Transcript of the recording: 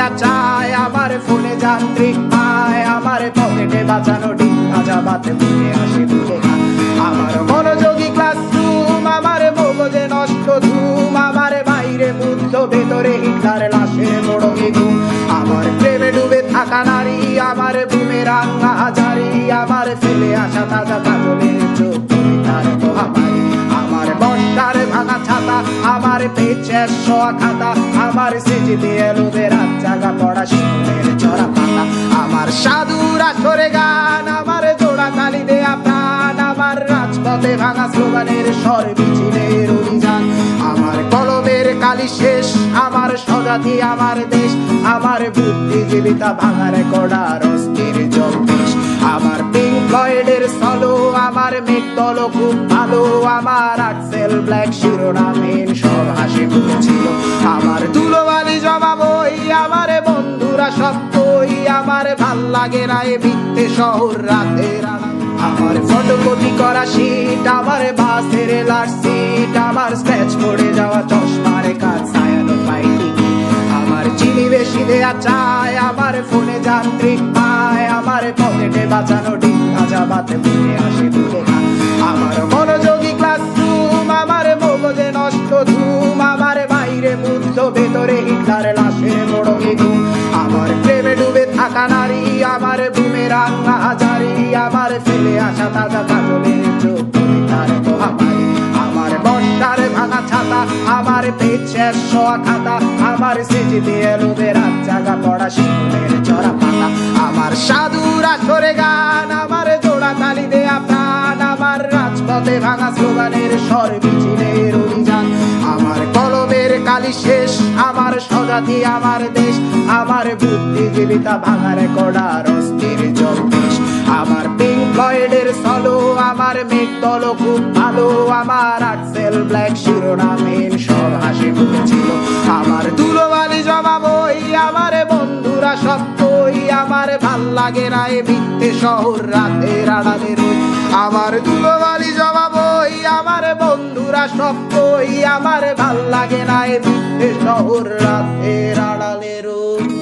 দেয়া চায়, আমার ফোনে যান্ত্রিক পায়, আমার পকেটে বাঁচানো ডিম ভাজা ভাতে বুকে আসে দুলে খান। আমার মনোযোগী ক্লাসরুম, আমার মগজে নষ্ট ধুম, আমার বাইরে বুদ্ধ ভেতরে হিটলার লাশের মোড়কে ঘুম। আমার প্রেমে ডুবে থাকা নারী, আমার বুমেরাং হাজারি, আমার ফেলে আসা তাজা কাজলের চোখ তার মহামারী। আমার বর্ষার ভাঙা ছাতা, আমার পেছে শোয়া খাতা, আমার সেজে দিয়ে এলোবে রাত জাগা পড়া শিশুদের চড়া পাতা। আমার সাধুর আসরে গান, আমার জোড়া তালি দেয়া প্রাণ, আমার রাজপথে ভাঙা স্লোগানের স্বর মিছিলের অভিযান। আমার কলমের কালি শেষ, আমার স্বজাতি আমার দেশ, আমার বুদ্ধিজীবিতা ভাঙা রেকর্ডার অস্থির জগদীশ। আমার পিঙ্ক ফ্লয়েডের সলো, আমার মেঘদল খুব ভালো, আমার আক্সেল ব্ল্যাক শিরোনামহীন সব হাসি মুখছিল। আমার ধুলোবালি জবাব ওই, আমার বন্ধুরা সত্যই, আমার ভাল লাগে না এ মিথ্যে শহর রাতের আড়াল। আমার ফটোকপি করা শীট, আমার বাসের লাট সিট, আমার স্ক্র্যাচ পড়ে যাওয়া চশমার কাজ ছায়ানো পাইনি। আমার চিনি বেশি দেয়া চায়, আমার ফোনে যান্ত্রিক পায়, আমার পকেটে বাঁচানো ডিম ভাজা ভাতে বুকে আসে দুলে খান। আমার মনোযোগী ক্লাসরুম, আমার মগজে নষ্ট ধুম, আমার বাইরে বুদ্ধ ভেতরে হিটলার লাশের মোড়কে ঘুম। আমার প্রেমে ডুবে থাকা নারী, আমার বুমেরাং হাজারি, আমার ফেলে আসা তাজা কাজলের চোখ তার মহামারী। আমার বর্ষার ভাঙা ছাতা, আমার পেছে শোয়া খাতা, আমার সেজে দিয়ে এলোবে রাত জাগা পড়া শিশুদের চড়া পাতা। আমার সাধুর আসরে গান, আমার জোড়া তালি দেয়া প্রাণ, আমার রাজপথে ভাঙা স্লোগানের স্বর মিছিলের অভিযান। আমার কলমের কালি শেষ, আমার স্বজাতি আমার দেশ, আমার বুদ্ধিজীবিতা ভাঙা রেকর্ডার অস্থির জগদীশ। আমার পিঙ্ক ফ্লয়েডের সলো, আমার মেঘদল খুব ভালো, আমার আক্সেল ব্ল্যাক শিরোনামহীন সব হাসি মুখছিল। আমার ধুলোবালি জবাব ওই, আমার বন্ধুরা সত্যই, আমার ভাল লাগে না এ মিথ্যে শহর রাতের আড়ালে রই। আমার ধুলোবালি জবাব ওই, আমার বন্ধুরা সত্যই, আমার ভাল লাগে না এ মিথ্যে শহর রাতের আড়ালে রই।